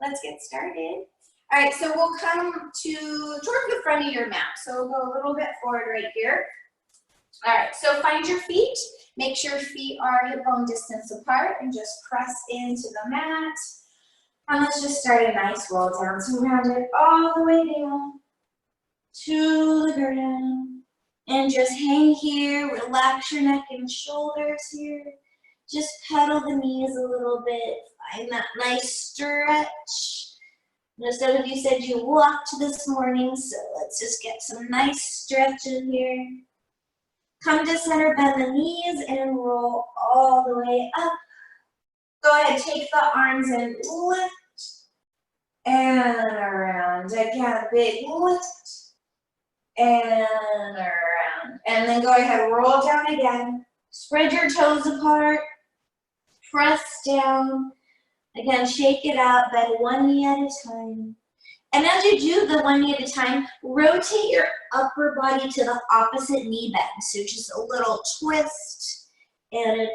let's get started. All right, so we'll come towards the front of your mat. So we'll go a little bit forward right here. All right, so find your feet. Make sure your feet are hip bone distance apart and just press into the mat. And let's just start a nice roll down. So round it all the way down to the ground. And just hang here, relax your neck and shoulders here. Just pedal the knees a little bit. Find that nice stretch. Just as you said you walked this morning, so let's just get some nice stretch in here. Come to center, bend the knees, and roll all the way up. Go ahead, take the arms and lift. And around. Again, big lift. And around. And then go ahead, roll down again. Spread your toes apart. Press down. Again, shake it out, bend one knee at a time. And as you do the one knee at a time, rotate your upper body to the opposite knee bend. So just a little twist and a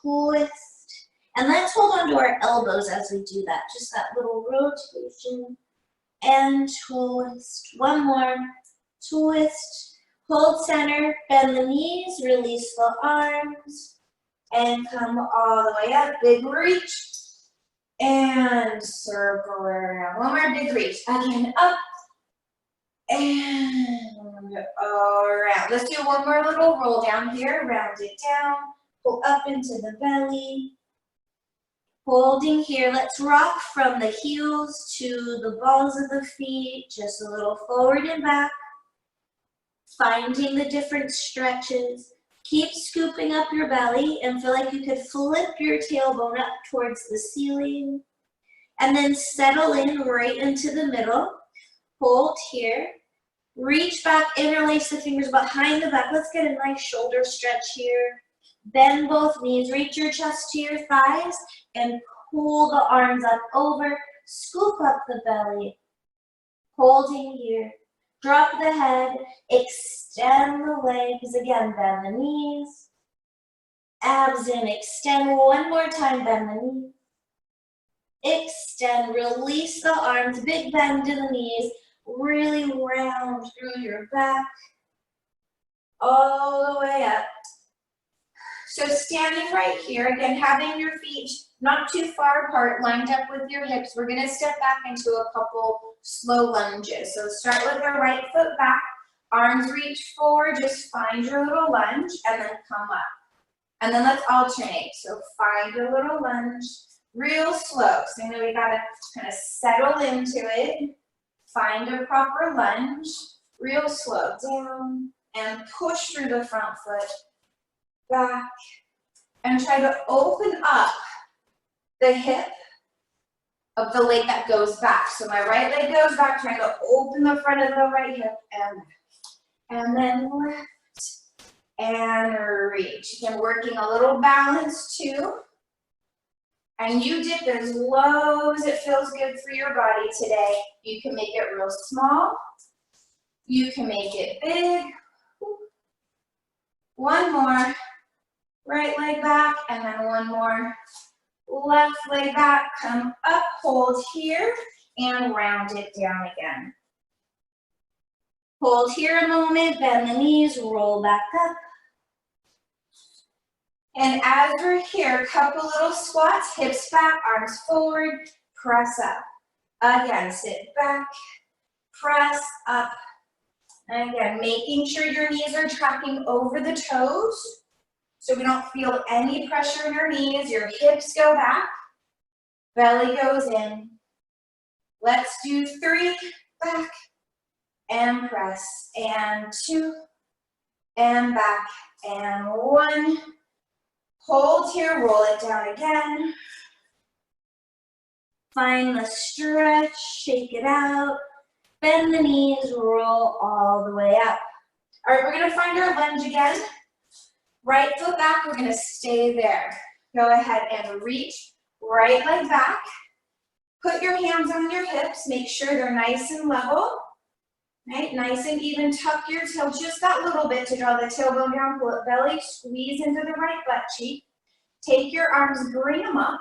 twist. And let's hold on to our elbows as we do that. Just that little rotation and twist. One more. Twist. Hold center, bend the knees, release the arms, and come all the way up. Big reach. And circle around. One more big reach. Again, up. And around. Let's do one more little roll down here. Round it down. Pull up into the belly. Holding here. Let's rock from the heels to the balls of the feet. Just a little forward and back. Finding the different stretches. Keep scooping up your belly and feel like you could flip your tailbone up towards the ceiling. And then settle in right into the middle. Hold here. Reach back, interlace the fingers behind the back. Let's get a nice shoulder stretch here. Bend both knees. Reach your chest to your thighs and pull the arms up over. Scoop up the belly. Holding here. Drop the head, extend the legs, again, bend the knees, abs in, extend one more time, bend the knees, extend, release the arms, big bend to the knees, really round through your back, all the way up. So standing right here, again, having your feet not too far apart, lined up with your hips, we're gonna step back into a couple slow lunges. So start with the right foot back, arms reach forward, just find your little lunge, and then come up. And then let's alternate. So find a little lunge, real slow. So you know we gotta kind of settle into it. Find a proper lunge, real slow, down, and push through the front foot, back, and try to open up the hip of the leg that goes back. So my right leg goes back, trying to open the front of the right hip and then lift and reach. Again, working a little balance too. And you dip as low as it feels good for your body today. You can make it real small. You can make it big. One more. Right leg back, and then one more. Left leg back, come up, hold here, and round it down again. Hold here a moment, bend the knees, roll back up. And as we're here, couple little squats, hips back, arms forward, press up. Again, sit back, press up. And again, making sure your knees are tracking over the toes. So we don't feel any pressure in your knees, your hips go back, belly goes in. Let's do 3, back, and press, and 2, and back, and 1. Hold here, roll it down again. Find the stretch, shake it out, bend the knees, roll all the way up. All right, we're gonna find our lunge again. Right foot back, we're gonna stay there. Go ahead and reach, right leg back. Put your hands on your hips, make sure they're nice and level. Right, nice and even, tuck your tail just that little bit to draw the tailbone down, pull it belly, squeeze into the right butt cheek. Take your arms, bring them up,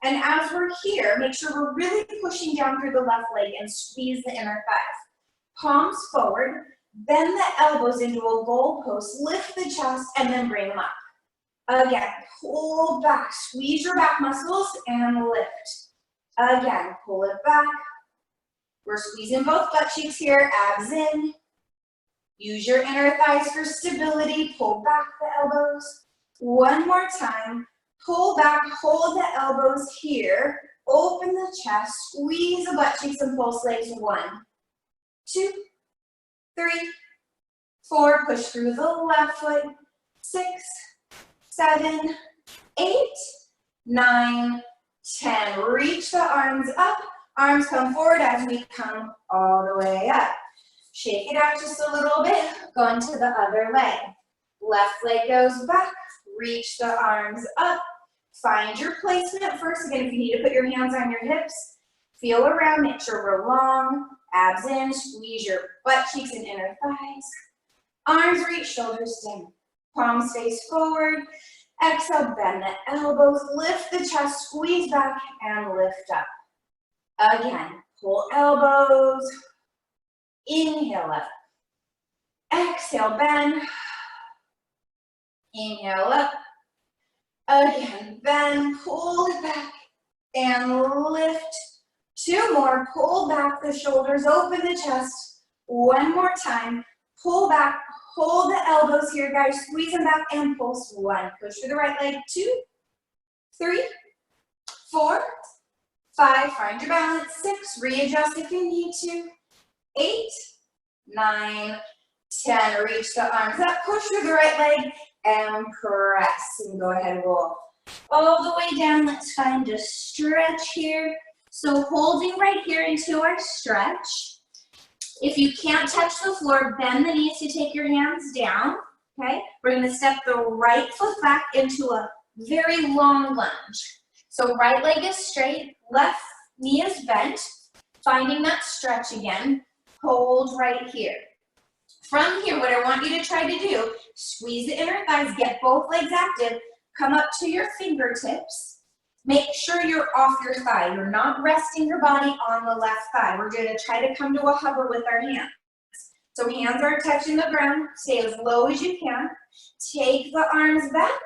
And as we're here, make sure we're really pushing down through the left leg and squeeze the inner thighs. Palms forward, bend the elbows into a goalpost, lift the chest, and then bring them up. Again, pull back, squeeze your back muscles and lift. Again, pull it back. We're squeezing both butt cheeks here, abs in. Use your inner thighs for stability. Pull back the elbows. One more time. Pull back, hold the elbows here. Open the chest, squeeze the butt cheeks and pulse legs. 1, 2, 3, 4. Push through the left foot. 6, 7, 8, 9, 10. Reach the arms up. Arms come forward as we come all the way up. Shake it out just a little bit. Go into the other leg. Left leg goes back. Reach the arms up. Find your placement first. Again, if you need to put your hands on your hips, feel around. Make sure we're long. Abs in. Squeeze your butt cheeks and inner thighs. Arms reach, shoulders down. Palms face forward. Exhale, bend the elbows. Lift the chest, squeeze back, and lift up. Again, pull elbows, inhale up, exhale, bend, inhale up, again, bend, pull it back, and lift. 2 more, pull back the shoulders, open the chest. 1 more time, pull back, hold the elbows here, guys, squeeze them back, and pulse. 1, push through the right leg, 2, 3, 4, 5, find your balance. 6, readjust if you need to. 8, 9, 10, reach the arms up, push through the right leg, and press. And go ahead and roll all the way down. Let's find a stretch here. So holding right here into our stretch. If you can't touch the floor, bend the knees to take your hands down, okay? We're gonna step the right foot back into a very long lunge. So right leg is straight, left knee is bent, finding that stretch again. Hold right here. From here, what I want you to try to do, squeeze the inner thighs, get both legs active, come up to your fingertips. Make sure you're off your thigh. You're not resting your body on the left thigh. We're gonna try to come to a hover with our hands. So hands are touching the ground, stay as low as you can. Take the arms back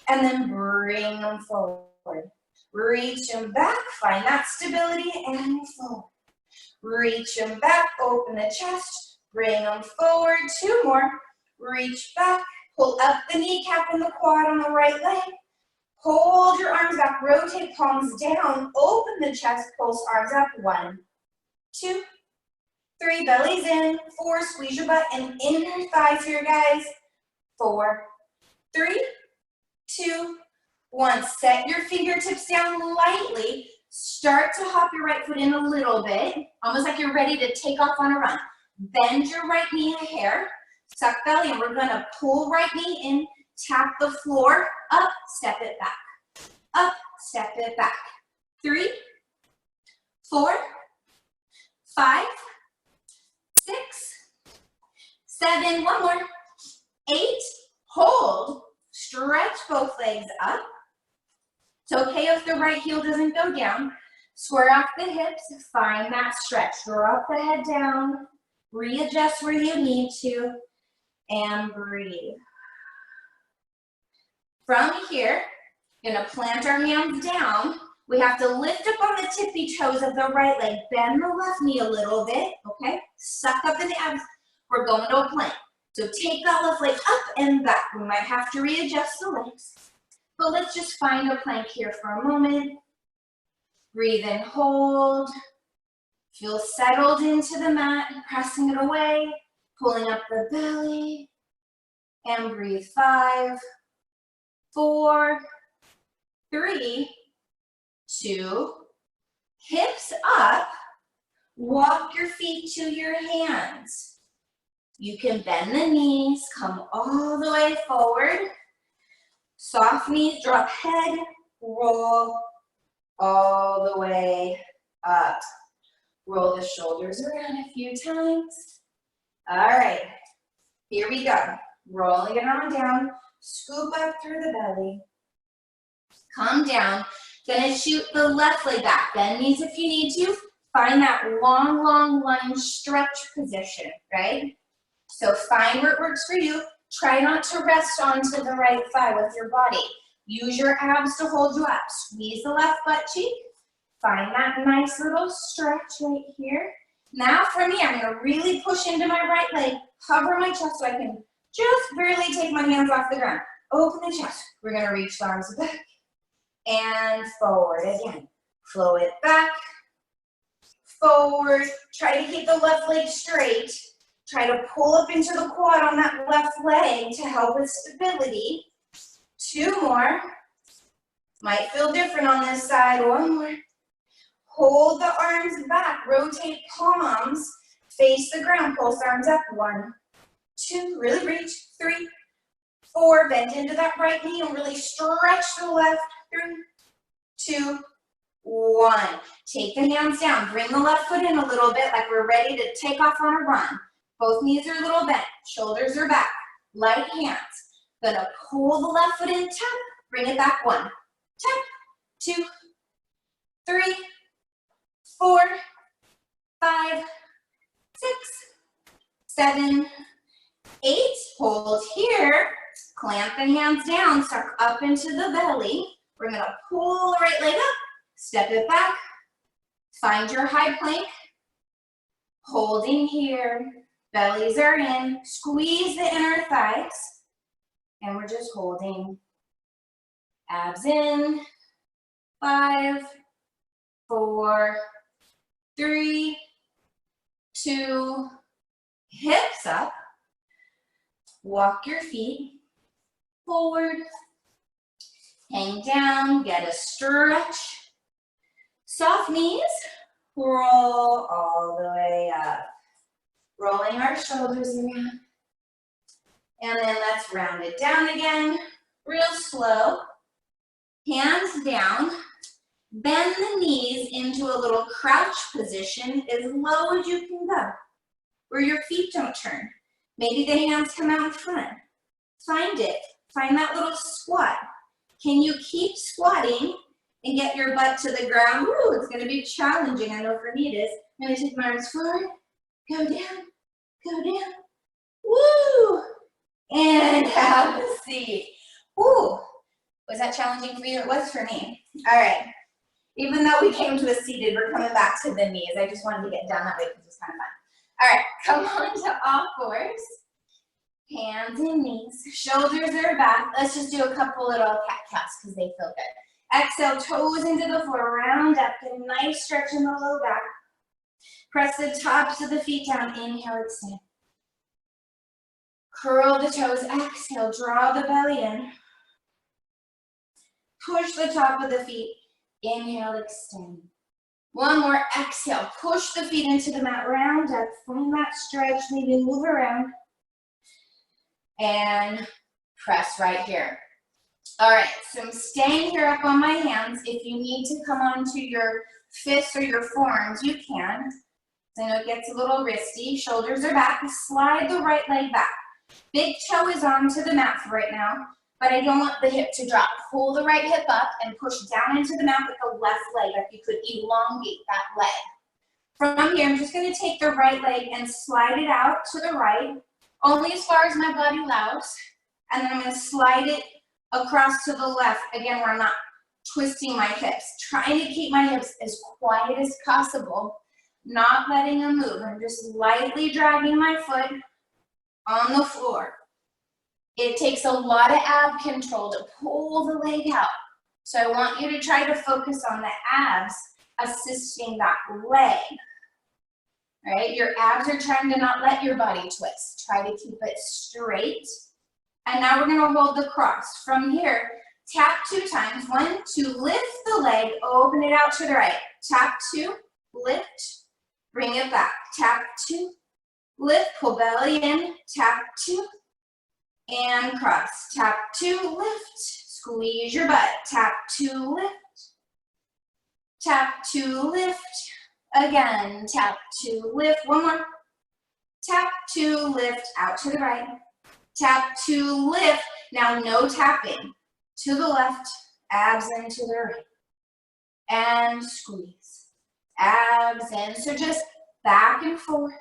and then bring them forward. Reach them back, find that stability and forward. Reach them back, open the chest, bring them forward. 2 more, reach back, pull up the kneecap and the quad on the right leg. Hold your arms back, rotate palms down, open the chest, pulse arms up. 1, 2, 3, bellies in. 4, squeeze your butt and inner thighs here, guys. 4, 3, 2, 1, set your fingertips down lightly. Start to hop your right foot in a little bit, almost like you're ready to take off on a run. Bend your right knee a hair, suck belly, and we're gonna pull right knee in, tap the floor, up, step it back. Up, step it back. 3, 4, 5, 6, 7, 1 more, 8, hold, stretch both legs up. It's okay if the right heel doesn't go down. Square off the hips, find that stretch. Drop the head down, readjust where you need to, and breathe. From here, gonna plant our hands down. We have to lift up on the tippy toes of the right leg. Bend the left knee a little bit, okay? Suck up in the abs. We're going to a plank. So take that left leg up and back. We might have to readjust the legs. But let's just find a plank here for a moment. Breathe in, hold. Feel settled into the mat, pressing it away, pulling up the belly. And breathe. 5, 4, 3, 2, hips up. Walk your feet to your hands. You can bend the knees, come all the way forward. Soft knees, drop head, roll all the way up. Roll the shoulders around a few times. All right, here we go. Rolling it on down, scoop up through the belly. Come down, Gonna shoot the left leg back. Bend knees if you need to. Find that long, long lunge stretch position, right? So find where it works for you. Try not to rest onto the right thigh with your body. Use your abs to hold you up. Squeeze the left butt cheek. Find that nice little stretch right here. Now for me, I'm gonna really push into my right leg, hover my chest so I can just barely take my hands off the ground. Open the chest. We're gonna reach the arms back and forward again. Flow it back, forward. Try to keep the left leg straight. Try to pull up into the quad on that left leg to help with stability. 2 more. Might feel different on this side. 1 more. Hold the arms back. Rotate palms. Face the ground. Pulse arms up. 1, 2. Really reach. 3, 4. Bend into that right knee and really stretch the left. 3, 2, 1. Take the hands down. Bring the left foot in a little bit like we're ready to take off on a run. Both knees are a little bent. Shoulders are back. Light hands. Gonna pull the left foot in. Tap. Bring it back. 1. Tap. 2, 3, 4, 5, 6, 7, 8. Hold here. Clamp the hands down. Suck up into the belly. We're gonna pull the right leg up. Step it back. Find your high plank. Holding here. Bellies are in. Squeeze the inner thighs. And we're just holding. Abs in. 5, 4, 3, 2, hips up. Walk your feet forward. Hang down, get a stretch. Soft knees, roll all the way up. Rolling our shoulders around. And then let's round it down again, real slow. Hands down. Bend the knees into a little crouch position as low as you can go, where your feet don't turn. Maybe the hands come out in front. Find it. Find that little squat. Can you keep squatting and get your butt to the ground? Ooh, it's going to be challenging. I know for me it is. I'm going to take my arms forward, go down, go down. Woo! And have a seat. Ooh, was that challenging for you? It was for me. All right. Even though we came to a seated, we're coming back to the knees. I just wanted to get down that way because it's kind of fun. All right, come on to all fours. Hands and knees. Shoulders are back. Let's just do a couple little cat-cows because they feel good. Exhale, toes into the floor. Round up. Get a nice stretch in the low back. Press the tops of the feet down. Inhale, extend. Curl the toes. Exhale, draw the belly in. Push the top of the feet. Inhale, extend. 1 more, exhale. Push the feet into the mat, round up. Find that stretch, maybe move around. And press right here. All right, so I'm staying here up on my hands. If you need to come onto your fists or your forearms, you can. I know it gets a little wristy. Shoulders are back. Slide the right leg back. Big toe is onto the mat for right now. But I don't want the hip to drop. Pull the right hip up and push down into the mat with the left leg, like you could elongate that leg. From here, I'm just gonna take the right leg and slide it out to the right, only as far as my body allows. And then I'm gonna slide it across to the left, again, where I'm not twisting my hips. Trying to keep my hips as quiet as possible, not letting them move. I'm just lightly dragging my foot on the floor. It takes a lot of ab control to pull the leg out. So I want you to try to focus on the abs assisting that leg. Right? Your abs are trying to not let your body twist. Try to keep it straight. And now we're going to hold the cross. From here, tap 2 times. 1, 2, lift the leg, open it out to the right. Tap 2, lift, bring it back. Tap 2, lift, pull belly in, tap 2, and cross. Tap 2, lift, squeeze your butt. Tap 2, lift. Tap 2, lift. Again, tap 2, lift. 1 more. Tap 2, lift, out to the right. Tap 2, lift. Now no tapping. To the left, abs into the right. and squeeze. Abs in. So just back and forth.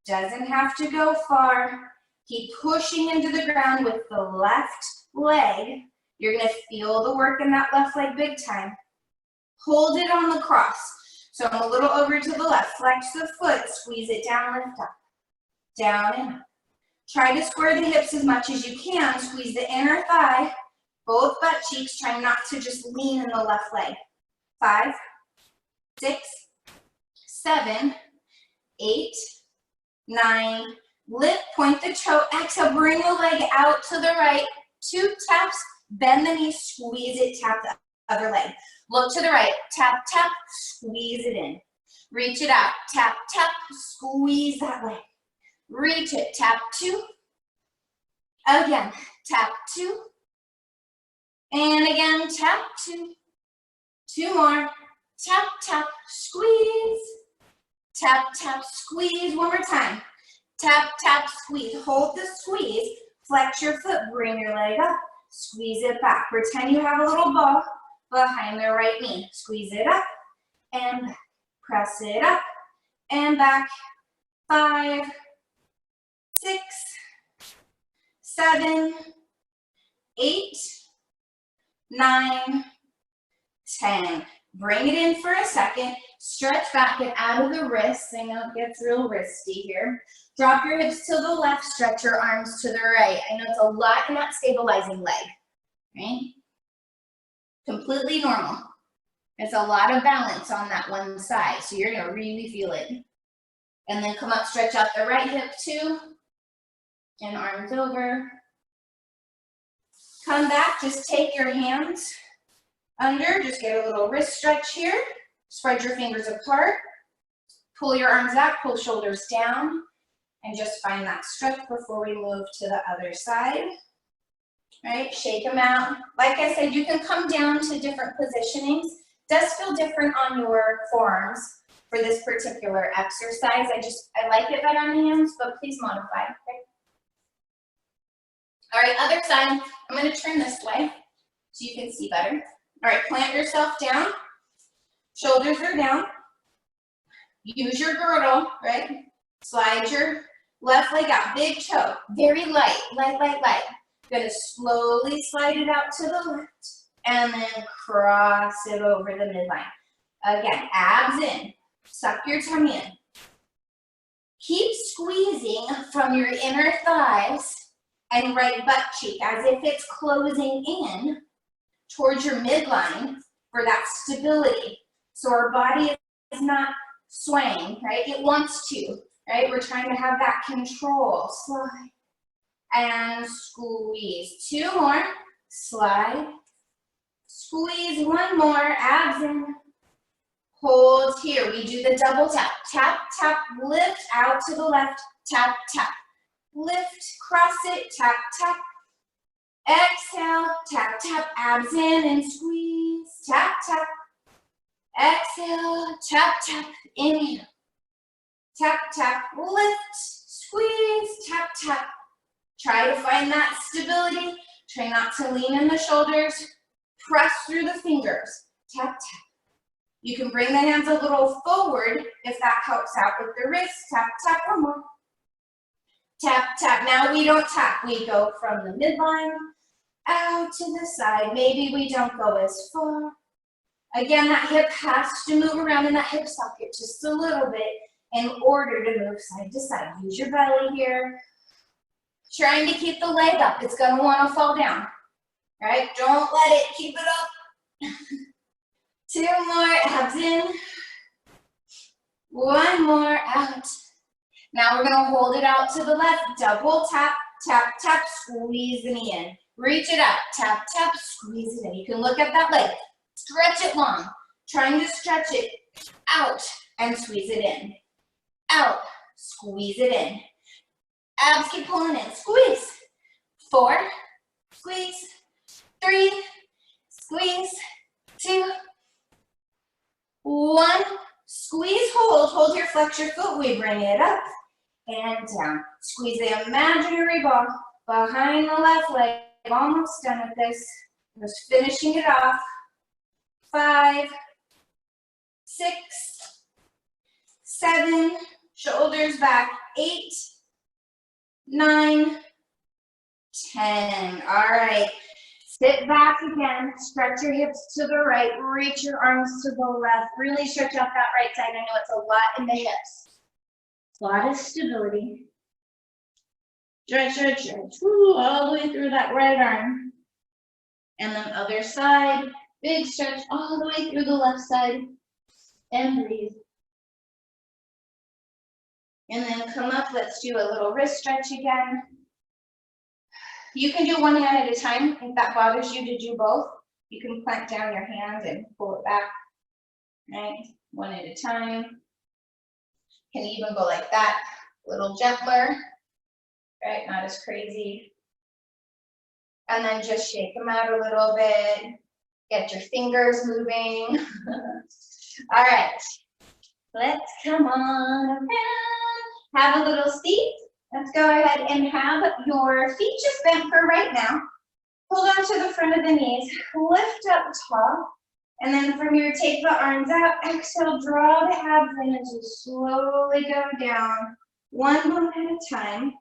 Doesn't have to go far. Keep pushing into the ground with the left leg. You're going to feel the work in that left leg big time. Hold it on the cross. So I'm a little over to the left. Flex the foot. Squeeze it down, lift up. Down and up. Try to square the hips as much as you can. Squeeze the inner thigh. Both butt cheeks. Try not to just lean in the left leg. 5, 6, 7, 8, 9. Lift, point the toe. Exhale, bring the leg out to the right. 2 taps. Bend the knee. Squeeze it. Tap the other leg. Look to the right. Tap, tap. Squeeze it in. Reach it out. Tap, tap. Squeeze that leg. Reach it. Tap 2. Again. Tap 2. And again. Tap 2. 2 more. Tap, tap. Squeeze. Tap, tap. Squeeze. One more time. Tap, tap. Squeeze. Hold the squeeze. Flex your foot. Bring your leg up. Squeeze it back. Pretend you have a little ball behind the right knee. Squeeze it up and back. Press it up and back. 5, 6, 7, 8, 9, 10. Bring it in for a second. Stretch back and out of the wrists. I know it gets real wristy here. Drop your hips to the left. Stretch your arms to the right. I know it's a lot in that stabilizing leg, right? Completely normal. It's a lot of balance on that one side, so you're gonna really feel it. And then come up, stretch out the right hip too, and arms over. Come back, just take your hands under, just get a little wrist stretch here. Spread your fingers apart. Pull your arms out, pull shoulders down, and just find that stretch before we move to the other side. Right, shake them out. Like I said, you can come down to different positionings. Does feel different on your forearms for this particular exercise. I like it better on the hands, but please modify, okay? All right, other side. I'm gonna turn this way so you can see better. All right, plant yourself down. Shoulders are down. Use your girdle, right? Slide your left leg out, big toe, very light, light, light, light. Gonna slowly slide it out to the left and then cross it over the midline. Again, abs in, suck your tummy in. Keep squeezing from your inner thighs and right butt cheek as if it's closing in towards your midline for that stability. So our body is not swaying, right? It wants to, right? We're trying to have that control. Slide and squeeze. 2 more. Slide. Squeeze. 1 more. Abs in. Hold here. We do the double tap. Tap, tap, lift out to the left. Tap, tap. Lift, cross it, tap, tap. Exhale, tap, tap, abs in and squeeze. Tap, tap. Exhale, tap, tap, inhale. Tap, tap, lift, squeeze, tap, tap. Try to find that stability. Try not to lean in the shoulders. Press through the fingers. Tap, tap. You can bring the hands a little forward if that helps out with the wrists. Tap, tap, 1 more. Tap, tap. Now we don't tap. We go from the midline out to the side. Maybe we don't go as far. Again, that hip has to move around in that hip socket just a little bit in order to move side to side. Use your belly here. Trying to keep the leg up. It's going to want to fall down. Right? Don't let it. Keep it up. 2 more. Abs in. 1 more. Out. Now we're going to hold it out to the left. Double tap, tap, tap. Squeeze the knee in. Reach it out. Tap, tap. Squeeze it in. You can look at that leg. Stretch it long. Trying to stretch it out and squeeze it in. Out. Squeeze it in. Abs keep pulling in. Squeeze. 4. Squeeze. 3. Squeeze. 2. 1. Squeeze, hold. Hold here, flex your foot. We bring it up and down. Squeeze the imaginary ball behind the left leg. Almost done with this. Just finishing it off. 5, 6, 7, shoulders back, 8, 9, 10. All right. Sit back again, stretch your hips to the right, reach your arms to the left, really stretch out that right side. I know it's a lot in the hips. A lot of stability. Stretch, stretch, stretch, woo, all the way through that right arm. And then other side, big stretch all the way through the left side. And breathe. And then come up, let's do a little wrist stretch again. You can do one hand at a time. If that bothers you to do both, you can plant down your hands and pull it back, right? One at a time. Can even go like that, a little gentler, right? Not as crazy. And then just shake them out a little bit. Get your fingers moving. All right, let's come on around. Have a little seat. Let's go ahead and have your feet just bent for right now. Hold on to the front of the knees, lift up tall, and then from here, take the arms out, exhale, draw the abs in as you slowly go down, one bone at a time.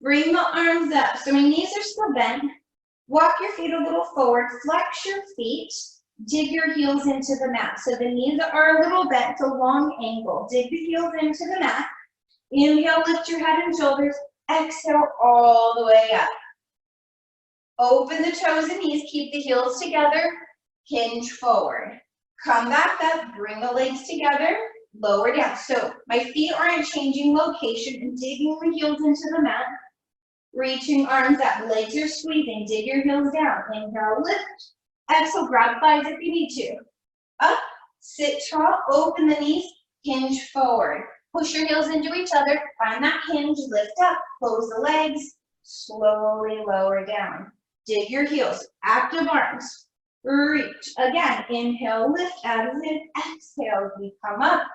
Bring the arms up, so my knees are still bent. Walk your feet a little forward, flex your feet, dig your heels into the mat. So the knees are a little bent, it's a long angle. Dig the heels into the mat. Inhale, lift your head and shoulders. Exhale all the way up. Open the toes and knees, keep the heels together. Hinge forward. Come back up, bring the legs together, lower down. So my feet aren't changing location and digging the heels into the mat. Reaching arms up, legs are squeezing, dig your heels down. Inhale, lift. Exhale, grab thighs if you need to. Up, sit tall, open the knees, hinge forward. Push your heels into each other, find that hinge, lift up, close the legs, slowly lower down. Dig your heels, active arms, reach. Again, inhale, lift, as in, exhale, we come up.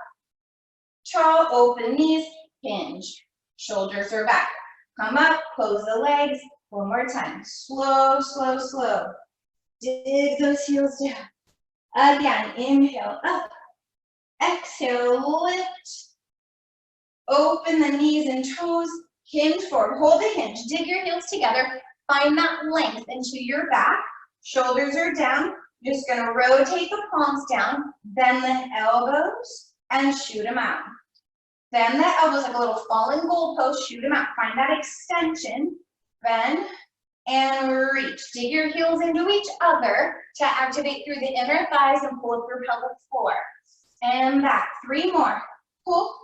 Tall, open knees, hinge. Shoulders are back. Come up, close the legs, one more time. Slow, slow, slow. Dig those heels down. Again, inhale, up. Exhale, lift. Open the knees and toes, hinge forward, hold the hinge, dig your heels together, find that length into your back, shoulders are down, just gonna rotate the palms down, bend the elbows, and shoot them out. Bend the elbows like a little falling goalpost, shoot them out, find that extension, bend, and reach. Dig your heels into each other to activate through the inner thighs and pull through pelvic floor. And back, 3 more, pull,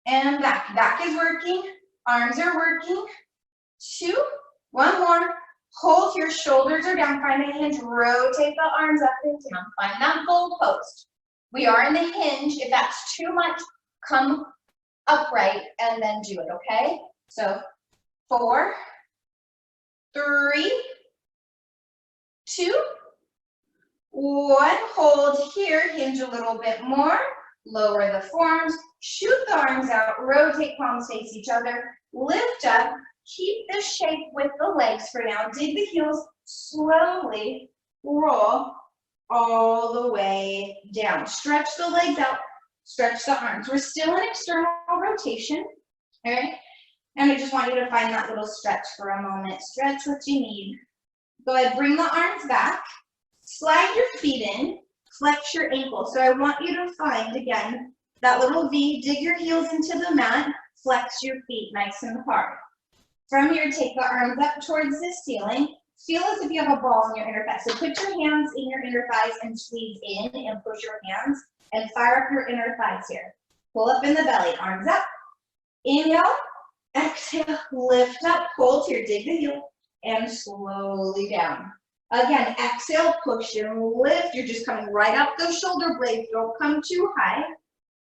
and back. Back is working, arms are working. 2, 1 more. Hold, your shoulders are down, find a hinge, rotate the arms up and down, find that goal post. We are in the hinge. If that's too much, come upright and then do it, okay? So 4, 3, 2, 1. Hold here, hinge a little bit more. Lower the forearms, shoot the arms out, rotate palms face each other, lift up, keep the shape with the legs for now, dig the heels, slowly roll all the way down. Stretch the legs out, stretch the arms. We're still in external rotation, all right? And I just want you to find that little stretch for a moment. Stretch what you need. Go ahead, bring the arms back, slide your feet in, flex your ankle. So I want you to find, again, that little V, dig your heels into the mat, flex your feet nice and hard. From here, take the arms up towards the ceiling. Feel as if you have a ball in your inner thighs. So put your hands in your inner thighs and squeeze in and push your hands and fire up your inner thighs here. Pull up in the belly, arms up. Inhale, exhale, lift up, hold here, dig the heel, and slowly down. Again, exhale, push and lift. You're just coming right up those shoulder blades. Don't come too high,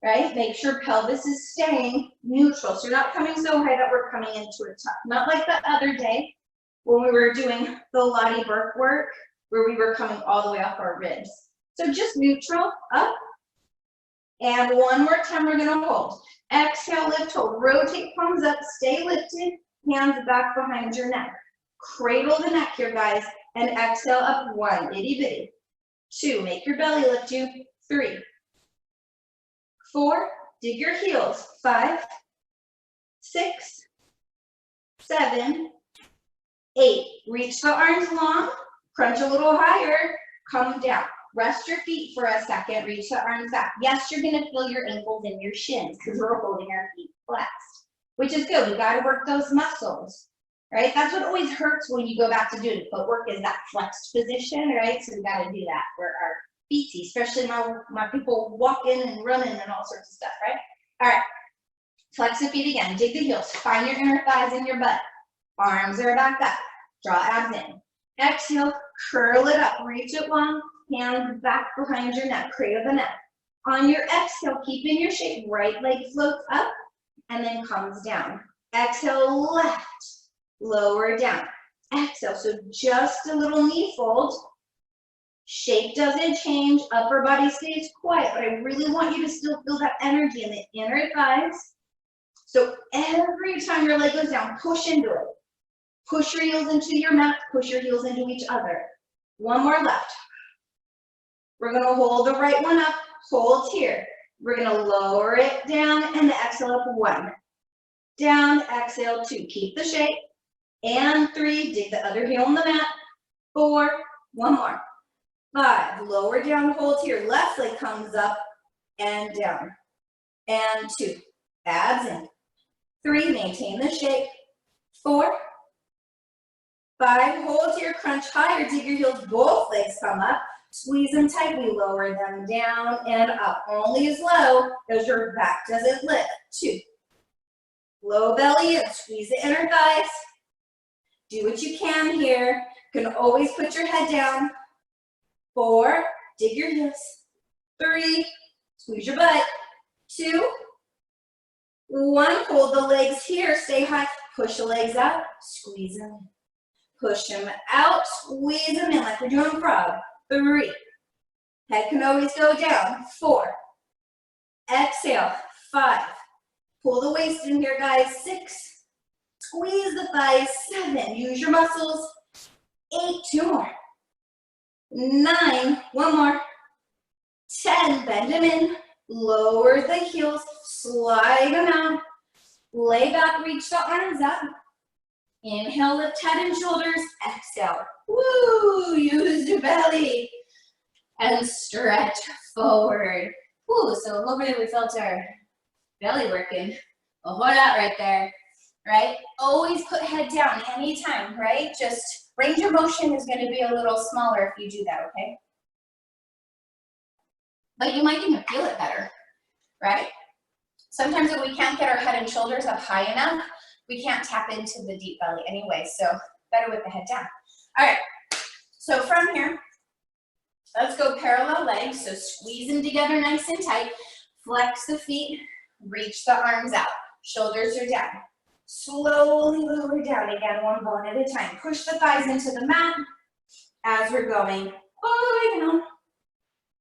right? Make sure pelvis is staying neutral. So you're not coming so high that we're coming into a tuck. Not like the other day when we were doing the Lottie Burke work, where we were coming all the way off our ribs. So just neutral, up. And one more time, we're gonna hold. Exhale, lift, hold. Rotate palms up, stay lifted, hands back behind your neck. Cradle the neck here, guys. And exhale up, 1, itty bitty. 2, make your belly lift you. 3, 4, dig your heels, 5, 6, 7, 8. Reach the arms long, crunch a little higher, come down. Rest your feet for a second, reach the arms back. Yes, you're gonna feel your ankles and your shins because we're holding our feet flexed, which is good. We gotta work those muscles, right? That's what always hurts when you go back to doing footwork is that flexed position, right? So we gotta do that for our feetsies, especially my people walking and running and all sorts of stuff, right? All right, flex the feet again, dig the heels, find your inner thighs in your butt. Arms are back up, draw abs in. Exhale, curl it up, reach it long, hands back behind your neck, cradle the neck. On your exhale, keeping your shape, right leg floats up and then comes down. Exhale, left, lower down. Exhale, so just a little knee fold. Shape doesn't change, upper body stays quiet, but I really want you to still feel that energy in the inner thighs. So every time your leg goes down, push into it. Push your heels into your mat, push your heels into each other. One more left. We're gonna hold the right one up, hold here. We're gonna lower it down and exhale up 1. Down, exhale 2, keep the shape. And 3, dig the other heel on the mat. 4, one more. 5, lower down, hold here. Left leg comes up and down. And 2, abs in. 3, maintain the shape. 4, 5, hold here, crunch higher, dig your heels, both legs come up. Squeeze them tight, we lower them down and up. Only as low as your back doesn't lift. 2, low belly in, squeeze the inner thighs. Do what you can here. You can always put your head down. 4, dig your heels. 3, squeeze your butt. 2, 1, hold the legs here, stay high. Push the legs out, squeeze them in. Push them out, squeeze them in like we're doing frog. 3, head can always go down. 4, exhale. 5, pull the waist in here, guys. 6, squeeze the thighs. 7, use your muscles. 8, 2 more. 9, one more. 10, bend them in. Lower the heels, slide them out. Lay back, reach the arms up. Inhale, lift head and shoulders. Exhale. Woo! Use your belly. And stretch forward. Woo! So hopefully we felt our belly working. Well, hold out right there, right? Always put head down anytime, right? Just range of motion is going to be a little smaller if you do that, okay? But you might even feel it better, right? Sometimes if we can't get our head and shoulders up high enough, we can't tap into the deep belly anyway, so better with the head down. All right, so from here, let's go parallel legs, so squeeze them together nice and tight, flex the feet, reach the arms out, shoulders are down. Slowly lower down again, one bone at a time. Push the thighs into the mat as we're going all the way down,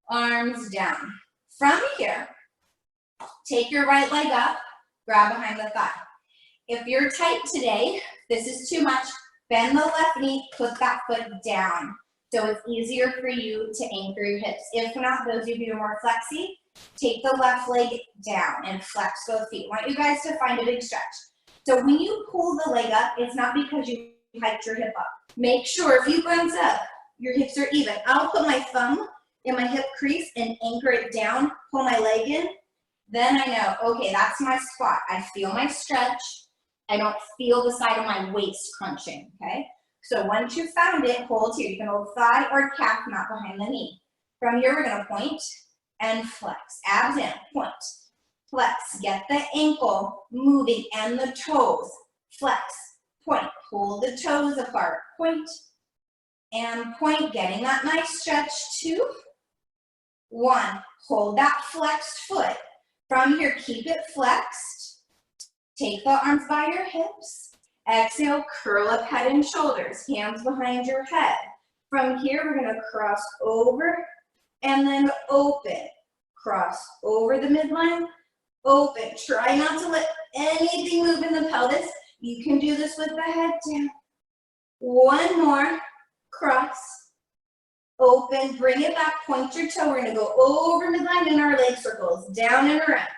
arms down. From here, take your right leg up, grab behind the thigh. If you're tight today, this is too much, bend the left knee, put that foot down. So it's easier for you to anchor your hips. If not, those of you who are more flexy, take the left leg down and flex both feet. I want you guys to find a big stretch. So when you pull the leg up, it's not because you hiked your hip up. Make sure if you glance up, your hips are even. I'll put my thumb in my hip crease and anchor it down, pull my leg in. Then I know, okay, that's my spot. I feel my stretch. I don't feel the side of my waist crunching, okay? So once you found it, hold here. You can hold thigh or calf, not behind the knee. From here, we're gonna point and flex. Abs in, point, flex. Get the ankle moving and the toes. Flex, point, pull the toes apart. Point and point, getting that nice stretch. 2, 1, hold that flexed foot. From here, keep it flexed. Take the arms by your hips. Exhale, curl up head and shoulders, hands behind your head. From here, we're gonna cross over and then open. Cross over the midline, open. Try not to let anything move in the pelvis. You can do this with the head down. One more, cross, Open, bring it back, point your toe. We're gonna go over midline in our leg circles, down and around.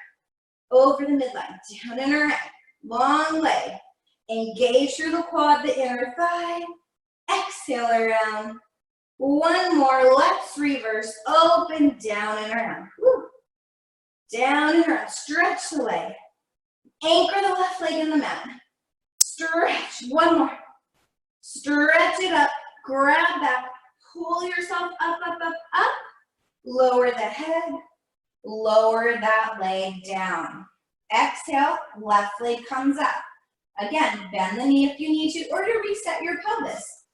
Over the midline, down and around. Long leg. Engage through the quad, the inner thigh. Exhale around. One more, let's reverse. Open, down and around. Woo. Down and around, stretch the leg. Anchor the left leg in the mat. Stretch, one more. Stretch it up, grab back, pull yourself up, up, up, up. Lower the head, lower that leg down. Exhale, left leg comes up. Again, bend the knee if you need to, or to reset your pelvis.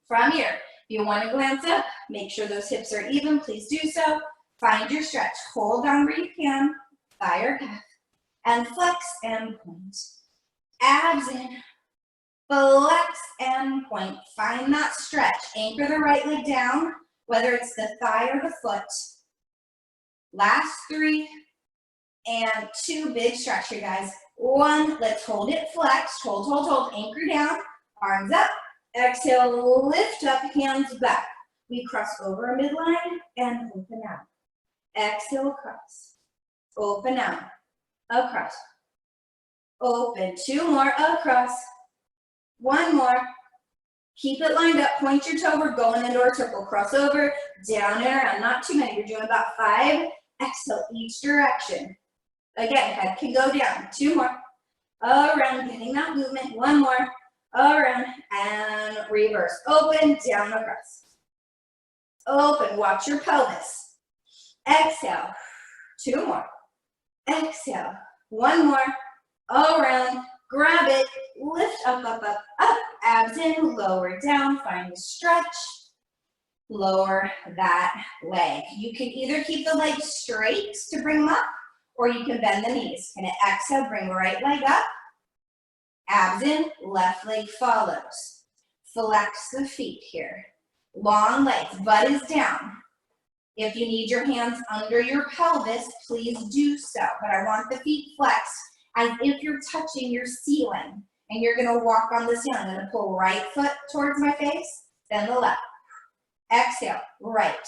From here, if you want to glance up, make sure those hips are even, please do so. Find your stretch, hold on where you can, thigh or calf, and flex and point. Abs in, flex and point. Find that stretch. Anchor the right leg down, whether it's the thigh or the foot. Last 3 and 2, big stretch here, guys. 1, let's hold it flexed. Hold, hold, hold. Anchor down, arms up. Exhale, lift up, hands back. We cross over midline and open out. Exhale, across. Open out. Across. Open. 2 more, across. 1 more. Keep it lined up. Point your toe. We're going into our circle. Cross over, down and around. Not too many. You're doing about 5. Exhale, each direction. Again, head can go down. 2 more. Around, getting that movement. 1 more. Around and reverse. Open, down, across. Open, watch your pelvis. Exhale, 2 more. Exhale, 1 more. Around, grab it, lift up, up, up, up. Abs in, lower down, find the stretch. Lower that leg. You can either keep the legs straight to bring them up, or you can bend the knees. Gonna exhale, bring right leg up. Abs in, left leg follows. Flex the feet here. Long legs, butt is down. If you need your hands under your pelvis, please do so. But I want the feet flexed as if you're touching your ceiling. And you're gonna walk on the ceiling. I'm gonna pull right foot towards my face, then the left. Exhale, right,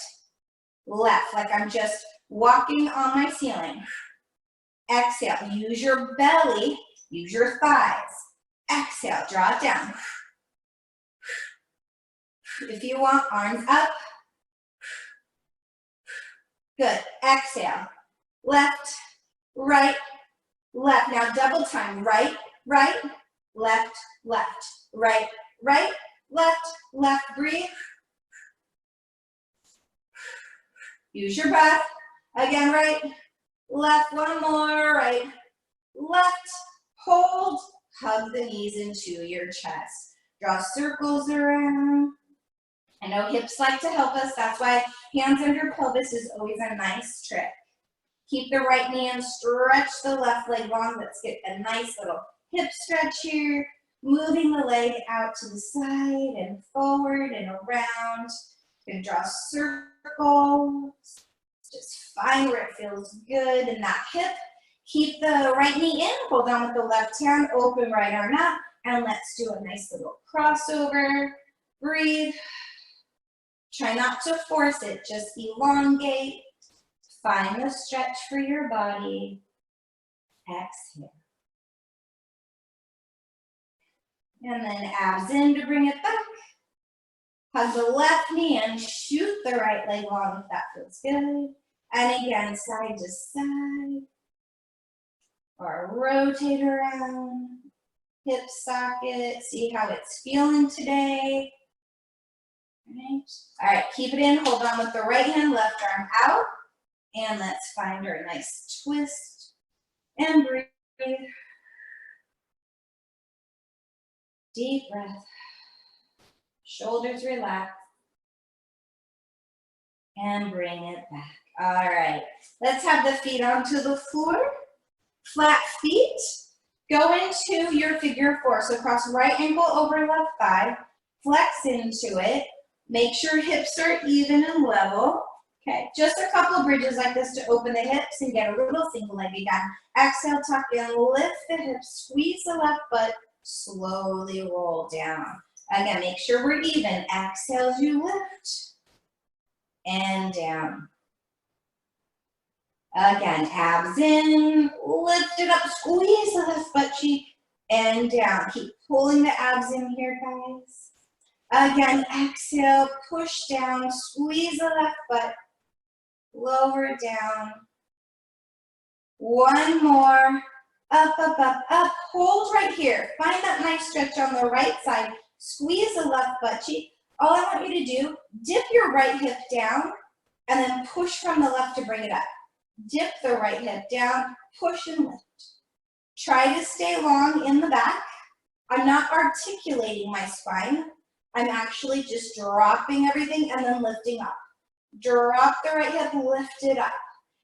left, like I'm just walking on my ceiling. Exhale, use your belly, use your thighs. Exhale, draw it down. If you want, arms up. Good, exhale, left, right, left. Now double time, right, right, left, left, right, right, left, left, breathe. Use your breath. Again, right, left, 1 more, right, left, hold, hug the knees into your chest. Draw circles around. I know hips like to help us, that's why hands under pelvis is always a nice trick. Keep the right knee in, stretch the left leg long. Let's get a nice little hip stretch here. Moving the leg out to the side and forward and around. You can draw circles. Just find where it feels good in that hip. Keep the right knee in, hold on with the left hand, open right arm out, and let's do a nice little crossover. Breathe. Try not to force it, just elongate. Find the stretch for your body. Exhale. And then abs in to bring it back. Hug the left knee and shoot the right leg long if that feels good. And again, side to side. Or rotate around. Hip socket. See how it's feeling today. All right, keep it in. Hold on with the right hand, left arm out. And let's find our nice twist. And breathe. Deep breath. Shoulders relax. And bring it back. All right, let's have the feet onto the floor. Flat feet. Go into your figure 4. So cross right ankle over left thigh. Flex into it. Make sure hips are even and level. Okay, just a couple of bridges like this to open the hips and get a little single leg again. Exhale, tuck in, lift the hips, squeeze the left foot, slowly roll down. Again, make sure we're even. Exhale as you lift. and down. Again, abs in, lift it up, squeeze the left butt cheek, and down. Keep pulling the abs in here, guys. Again, exhale, push down, squeeze the left butt, lower down. One more, up, up, up, up. Hold right here. Find that nice stretch on the right side. Squeeze the left butt cheek. All I want you to do, dip your right hip down, and then push from the left to bring it up. Dip the right hip down, push and lift. Try to stay long in the back. I'm not articulating my spine. I'm actually just dropping everything and then lifting up. Drop the right hip, lift it up.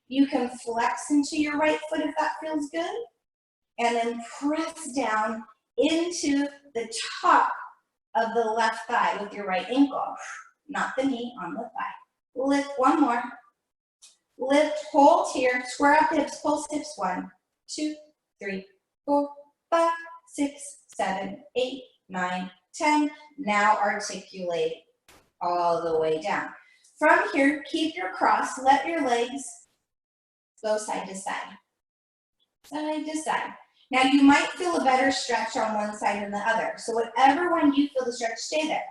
You can flex into your right foot if that feels good. And then press down into the top of the left thigh with your right ankle. Not the knee, on the thigh. Lift one more. Lift, hold here, square up hips, pulse hips. 1, 2, 3, 4, 5, 6, 7, 8, 9, 10. Now articulate all the way down. From here, keep your cross, let your legs go side to side. Side to side. Now you might feel a better stretch on one side than the other. So whatever one you feel the stretch, stay there.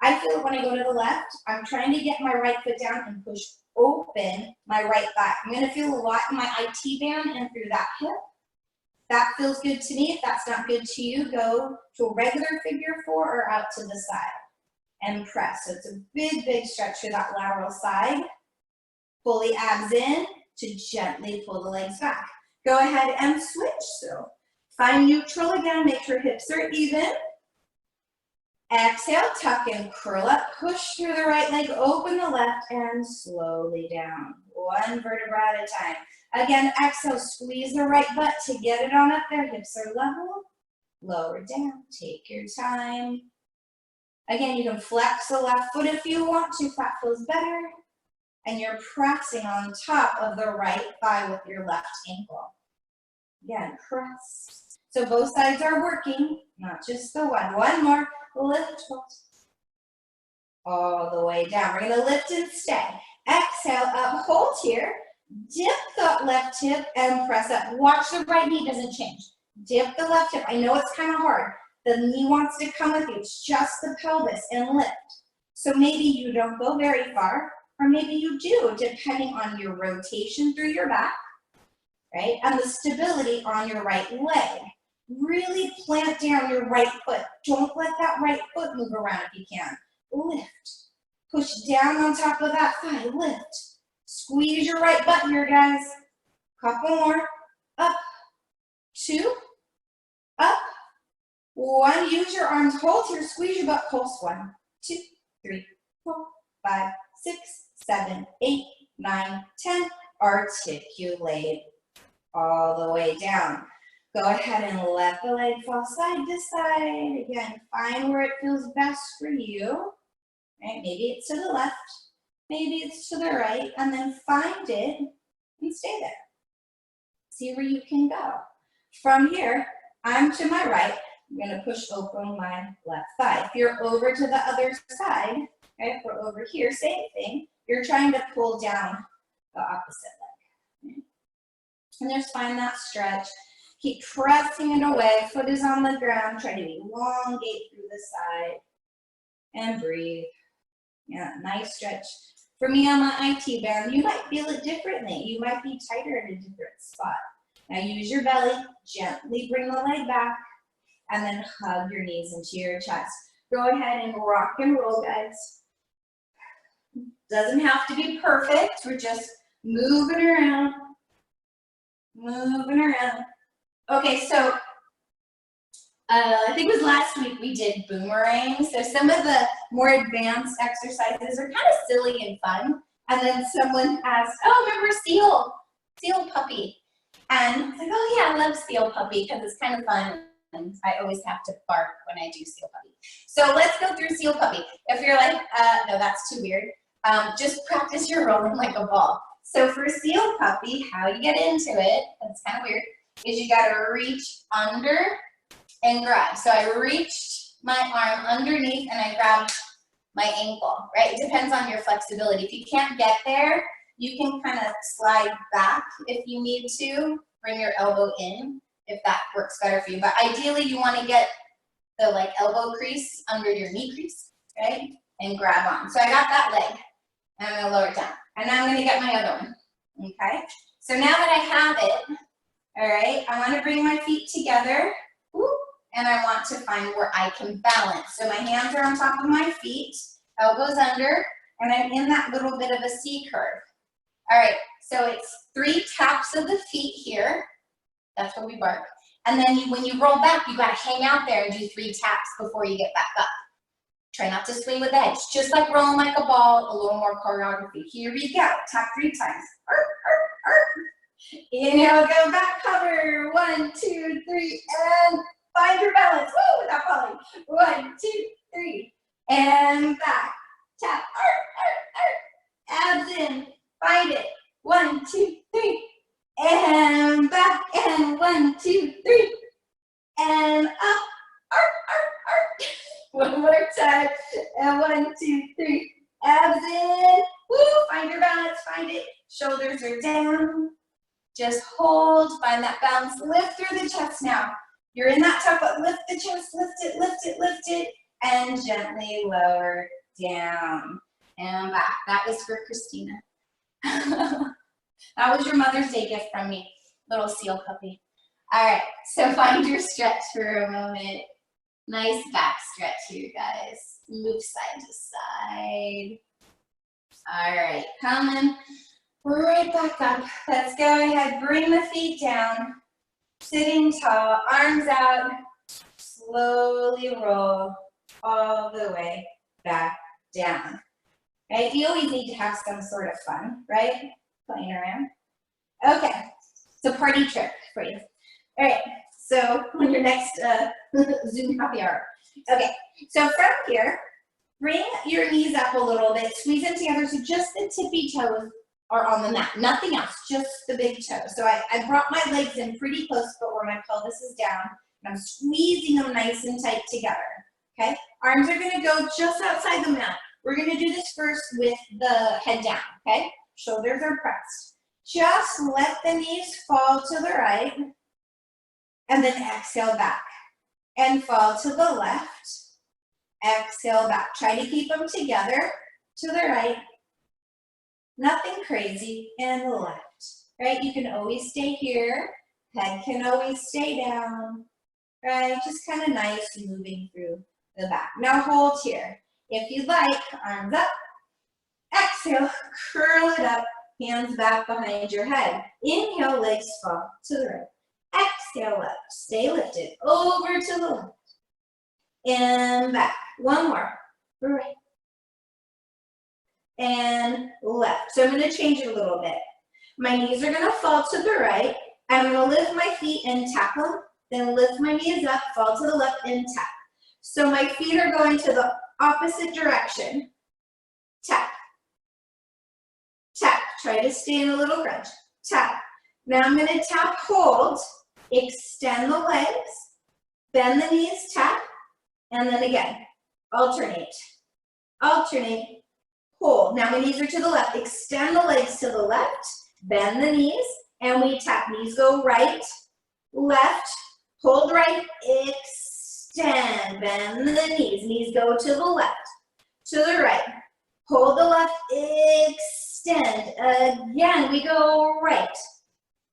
I feel it when I go to the left. I'm trying to get my right foot down and push open my right thigh. I'm going to feel a lot in my IT band and through that hip. That feels good to me. If that's not good to you, go to a regular figure 4 or out to the side and press. So it's a big, big stretch for that lateral side. Pull the abs in to gently pull the legs back. Go ahead and switch. So find neutral again. Make sure hips are even. Exhale, tuck and curl up, push through the right leg, open the left, and slowly down. One vertebra at a time. Again, exhale, squeeze the right butt to get it on up there. Hips are level. Lower down. Take your time. Again, you can flex the left foot if you want to, if that feels better. And you're pressing on top of the right thigh with your left ankle. Again, press. So both sides are working, not just the one. One more. Lift all the way down. We're going to lift and stay. Exhale, up, hold here. Dip the left hip and press up. Watch the right knee doesn't change. Dip the left hip. I know it's kind of hard. The knee wants to come with you. It's just the pelvis and lift. So maybe you don't go very far, or maybe you do, depending on your rotation through your back, right? And the stability on your right leg. Really plant down your right foot. Don't let that right foot move around if you can. Lift. Push down on top of that thigh. Lift. Squeeze your right butt here, guys. Couple more. Up. 2. Up. 1. Use your arms. Hold here. Squeeze your butt. Pulse. 1, 2, 3, 4, 5, 6, 7, 8, 9, 10. Articulate all the way down. Go ahead and let the leg fall side to side. Again, find where it feels best for you. Right? Maybe it's to the left, maybe it's to the right, and then find it and stay there. See where you can go. From here, I'm to my right. I'm going to push open my left thigh. If you're over to the other side, right, if we're over here, same thing. You're trying to pull down the opposite leg. Right? And just find that stretch. Keep pressing it away. Foot is on the ground. Try to elongate through the side. And breathe. Yeah, nice stretch. For me on my IT band, you might feel it differently. You might be tighter at a different spot. Now use your belly. Gently bring the leg back. And then hug your knees into your chest. Go ahead and rock and roll, guys. Doesn't have to be perfect. We're just moving around. Moving around. Okay, so I think it was last week we did boomerangs. So some of the more advanced exercises are kind of silly and fun. And then someone asked, oh, remember seal puppy? And I was like, oh yeah, I love seal puppy because it's kind of fun. And I always have to bark when I do seal puppy. So let's go through seal puppy. If you're like, no, that's too weird, just practice your rolling like a ball. So for seal puppy, how you get into it, that's kind of weird, is you gotta reach under and grab. So I reached my arm underneath and I grabbed my ankle, right? It depends on your flexibility. If you can't get there, you can kind of slide back if you need to, bring your elbow in if that works better for you. But ideally you want to get the like elbow crease under your knee crease, right? And grab on. So I got that leg, and I'm gonna lower it down. And now I'm gonna get my other one, okay? So now that I have it, all right, I wanna bring my feet together, and I want to find where I can balance. So my hands are on top of my feet, elbows under, and I'm in that little bit of a C curve. All right, so it's 3 taps of the feet here. That's where we bark. And then when you roll back, you gotta hang out there and do 3 taps before you get back up. Try not to swing with the head. It's just like rolling like a ball, a little more choreography. Here we go, tap 3 times. Inhale, go back, hover. 1, 2, 3, and find your balance. Woo, without falling. 1, 2, 3, and back. Tap, abs in, find it. 1, 2, 3, and back, and 1, 2, 3, and up. One more time, and 1, 2, 3, abs in. Woo, find your balance, find it. Shoulders are down. Just hold, find that balance. Lift through the chest now. You're in that tuck, but lift the chest, lift it, lift it, lift it, and gently lower down. And back. That was for Christina. That was your Mother's Day gift from me, little seal puppy. All right, so find your stretch for a moment. Nice back stretch here, guys. Move side to side. All right, coming right back up. Let's go ahead, bring the feet down. Sitting tall, arms out. Slowly roll all the way back down. Right? You always need to have some sort of fun, right? Playing around. Okay, it's a party trick for you. All right, so on your next Zoom happy hour. Okay, so from here, bring your knees up a little bit, squeeze them together so just the tippy toes are on the mat, nothing else, just the big toe. So I brought my legs in pretty close, but where my pelvis is down, and I'm squeezing them nice and tight together, okay? Arms are gonna go just outside the mat. We're gonna do this first with the head down, okay? Shoulders are pressed. Just let the knees fall to the right, and then exhale back. And fall to the left, exhale back. Try to keep them together to the right. Nothing crazy, and the left, right? You can always stay here. Head can always stay down, right? Just kind of nice moving through the back. Now hold here. If you'd like, arms up. Exhale, curl it up, hands back behind your head. Inhale, legs fall to the right. Exhale up, stay lifted, over to the left. And back, one more, right. And left. So I'm gonna change it a little bit. My knees are gonna fall to the right. I'm gonna lift my feet and tap them, then lift my knees up, fall to the left and tap. So my feet are going to the opposite direction. Tap, tap, try to stay in a little crunch, tap. Now I'm gonna tap, hold, extend the legs, bend the knees, tap, and then again, alternate, alternate, hold. Now my knees are to the left, extend the legs to the left, bend the knees, and we tap. Knees go right, left, hold right, extend, bend the knees go to the left, to the right, hold the left, extend. Again, we go right,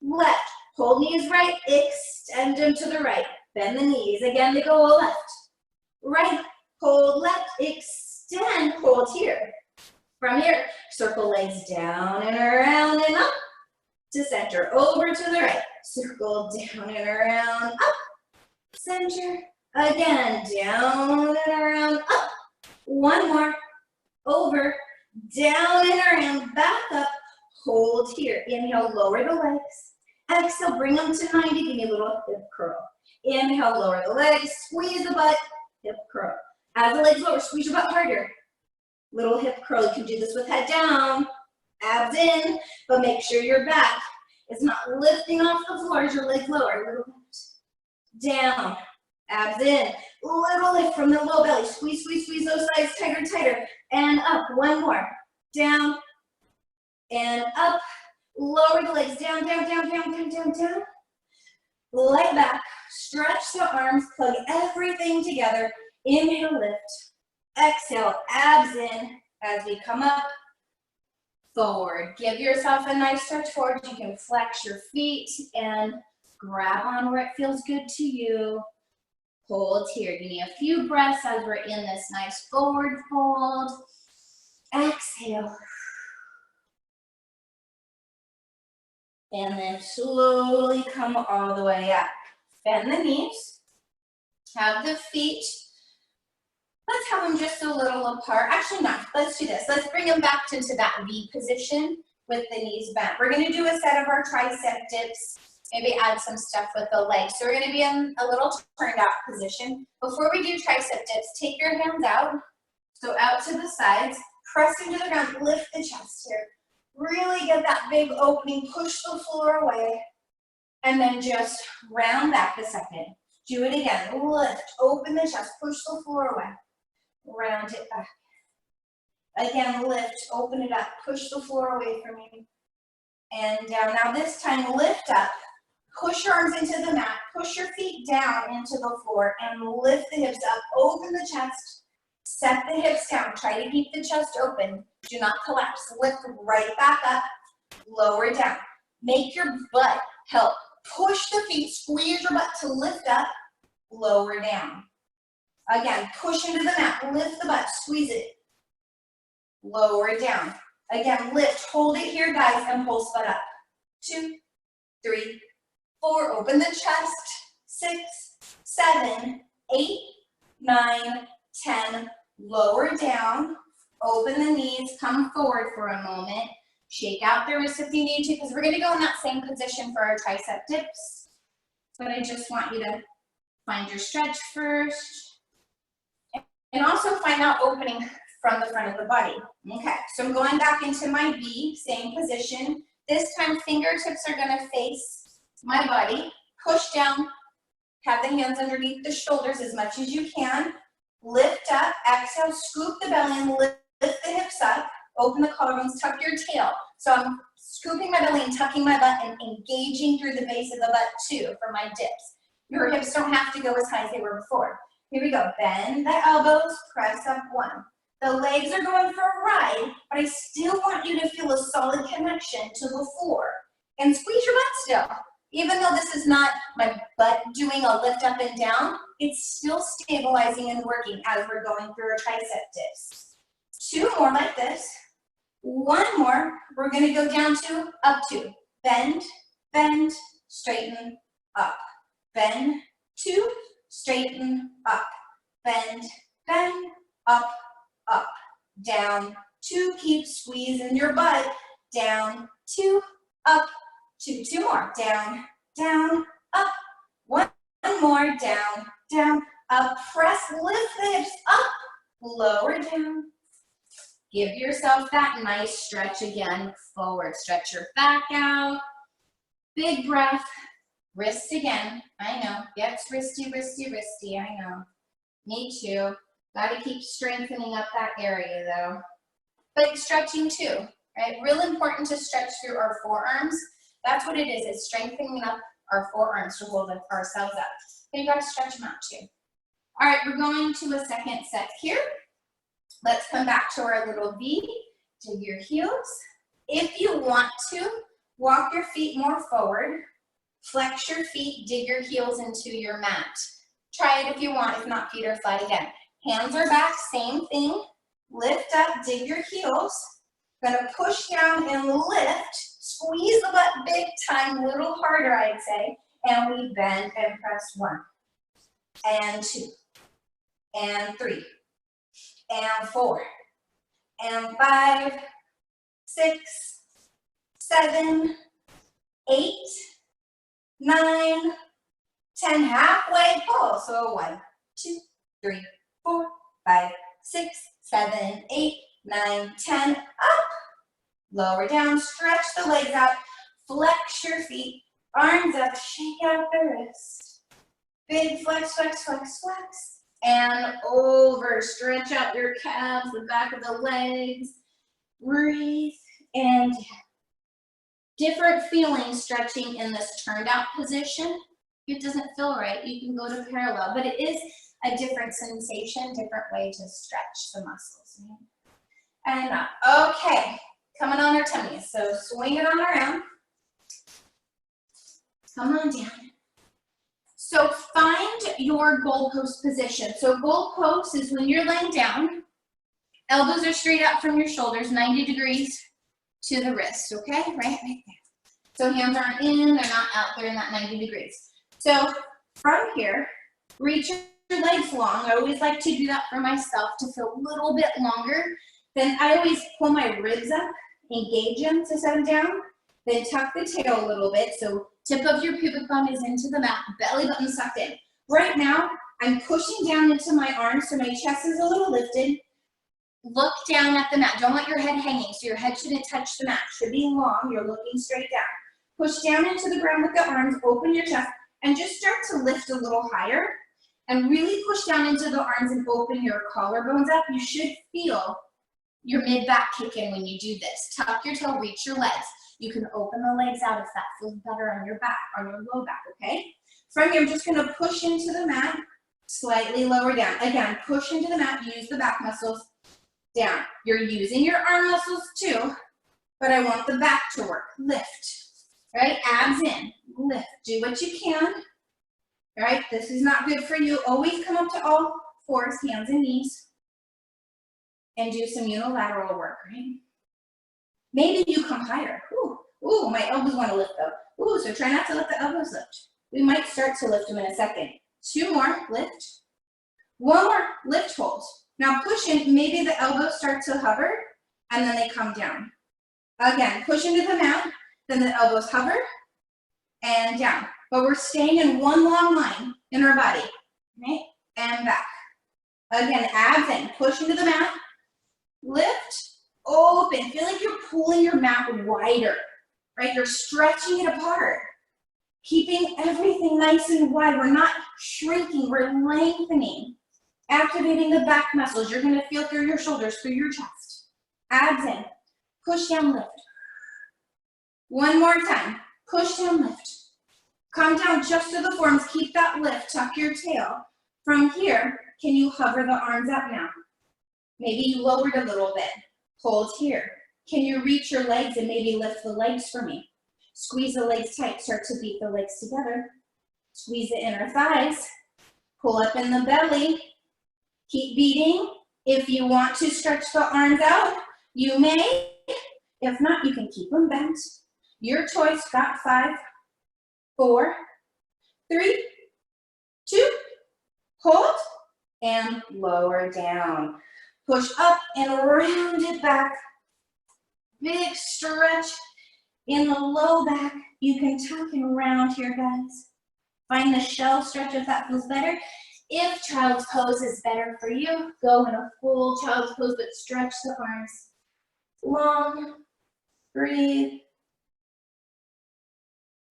left, hold knees right, extend them to the right, bend the knees. Again, they go left, right, hold left, extend, hold here. From here, circle legs down and around and up to center, over to the right, circle down and around, up, center, again, down and around, up, one more, over, down and around, back up, hold here, inhale, lower the legs, exhale, bring them to 90, give me a little hip curl, inhale, lower the legs, squeeze the butt, hip curl, as the legs lower, squeeze your butt harder, little hip curl. You can do this with head down, abs in, but make sure your back is not lifting off the floor as your legs lower. Little lift, down, abs in. Little lift from the low belly. Squeeze, squeeze, squeeze those sides tighter, tighter. And up, one more. Down and up. Lower the legs, down, down, down, down, down, down, down. Leg back, stretch the arms, plug everything together. Inhale, lift. Exhale, abs in as we come up. Forward. Give yourself a nice stretch forward. You can flex your feet and grab on where it feels good to you. Hold here. Give me a few breaths as we're in this nice forward fold. Exhale. And then slowly come all the way up. Bend the knees. Have the feet. Let's have them just a little apart. Actually, no. Let's do this. Let's bring them back into that V position with the knees bent. We're going to do a set of our tricep dips. Maybe add some stuff with the legs. So we're going to be in a little turned out position. Before we do tricep dips, take your hands out. So out to the sides. Press into the ground. Lift the chest here. Really get that big opening. Push the floor away. And then just round back a second. Do it again. Lift. Open the chest. Push the floor away. Round it back. Again, lift. Open it up. Push the floor away from you. And down. Now this time, lift up. Push your arms into the mat. Push your feet down into the floor and lift the hips up. Open the chest. Set the hips down. Try to keep the chest open. Do not collapse. Lift right back up. Lower down. Make your butt help. Push the feet. Squeeze your butt to lift up. Lower down. Again, push into the mat. Lift the butt. Squeeze it. Lower down. Again, lift. Hold it here, guys, and pulse butt up. 2, 3, 4. Open the chest. 6, 7, 8, 9, 10. Lower down. Open the knees. Come forward for a moment. Shake out the wrists if you need to, because we're going to go in that same position for our tricep dips. But I just want you to find your stretch first. And also find out opening from the front of the body. Okay, so I'm going back into my V, same position. This time fingertips are gonna face my body. Push down, have the hands underneath the shoulders as much as you can. Lift up, exhale, scoop the belly and lift the hips up. Open the collarbones, tuck your tail. So I'm scooping my belly and tucking my butt and engaging through the base of the butt too for my dips. Your hips don't have to go as high as they were before. Here we go. Bend the elbows, press up 1. The legs are going for a ride, but I still want you to feel a solid connection to the floor. And squeeze your butt still. Even though this is not my butt doing a lift up and down, it's still stabilizing and working as we're going through our tricep dips. 2 more like this. 1 more. We're going to go down to up 2. Bend, bend, straighten, up. Bend, 2, straighten, up, bend, bend, up, up, down, 2, keep squeezing your butt, down, 2, up, 2, 2 more, down, down, up, 1 more, down, down, up, press, lift the hips up, lower down. Give yourself that nice stretch again, forward, stretch your back out, big breath. Wrists again, I know, gets wristy, wristy, wristy, I know. Me too. Gotta keep strengthening up that area though. But stretching too, right? Real important to stretch through our forearms. That's what it is, it's strengthening up our forearms to hold ourselves up. But you gotta stretch them out too. All right, we're going to a second set here. Let's come back to our little V. Dig your heels. If you want to, walk your feet more forward. Flex your feet, dig your heels into your mat. Try it if you want, if not, feet are flat again. Hands are back, same thing. Lift up, dig your heels. Gonna push down and lift. Squeeze the butt big time, a little harder, I'd say. And we bend and press 1, and 2, and 3, and 4, and 5, 6, 7, 8, 9, 10, halfway pull. So 1, 2, 3, 4, 5, 6, 7, 8, 9, 10, up. Lower down, stretch the legs out, flex your feet, arms up, shake out the wrist. Big flex, flex, flex, flex. And over. Stretch out your calves, the back of the legs. Breathe. And different feelings stretching in this turned out position. If it doesn't feel right, you can go to parallel. But it is a different sensation, different way to stretch the muscles. And up. Okay. Coming on our tummies. So swing it on around. Come on down. So find your goalpost position. So goalpost is when you're laying down, elbows are straight up from your shoulders, 90 degrees to the wrist, okay? Right there. So hands aren't in, they're not out, they're in that 90 degrees. So from here, reach your legs long. I always like to do that for myself to feel a little bit longer. Then I always pull my ribs up, engage them to set them down, then tuck the tail a little bit. So tip of your pubic bone is into the mat, belly button sucked in. Right now, I'm pushing down into my arms, so my chest is a little lifted. Look down at the mat. Don't let your head hanging, so your head shouldn't touch the mat. Should be long, you're looking straight down. Push down into the ground with the arms, open your chest, and just start to lift a little higher. And really push down into the arms and open your collarbones up. You should feel your mid-back kick in when you do this. Tuck your toe, reach your legs. You can open the legs out if that feels better on your back, on your low back, okay? From here, I'm just gonna push into the mat, slightly lower down. Again, push into the mat, use the back muscles, down. You're using your arm muscles too, but I want the back to work. Lift, right? Abs in, lift. Do what you can, right? This is not good for you. Always come up to all fours, hands and knees, and do some unilateral work, right? Maybe you come higher. Ooh, my elbows want to lift though. Ooh, so try not to let the elbows lift. We might start to lift them in a second. 2 more, lift. 1 more, lift, hold. Now push in, maybe the elbows start to hover, and then they come down. Again, push into the mat, then the elbows hover, and down. But we're staying in one long line in our body, right? And back. Again, abs in, push into the mat, lift, open. Feel like you're pulling your mat wider, right? You're stretching it apart, keeping everything nice and wide. We're not shrinking, we're lengthening, activating the back muscles. You're gonna feel through your shoulders, through your chest. Abs in, push down, lift. 1 more time, push down, lift. Come down just to the forearms, keep that lift, tuck your tail. From here, can you hover the arms up now? Maybe you lowered a little bit. Hold here. Can you reach your legs and maybe lift the legs for me? Squeeze the legs tight, start to beat the legs together. Squeeze the inner thighs. Pull up in the belly. Keep beating. If you want to stretch the arms out, you may. If not, you can keep them bent. Your choice. Got 5, 4, 3, 2, hold, and lower down. Push up and round it back. Big stretch in the low back. You can tuck and round here, guys. Find the shell stretch if that feels better. If child's pose is better for you, go in a full child's pose, but stretch the arms long. Breathe.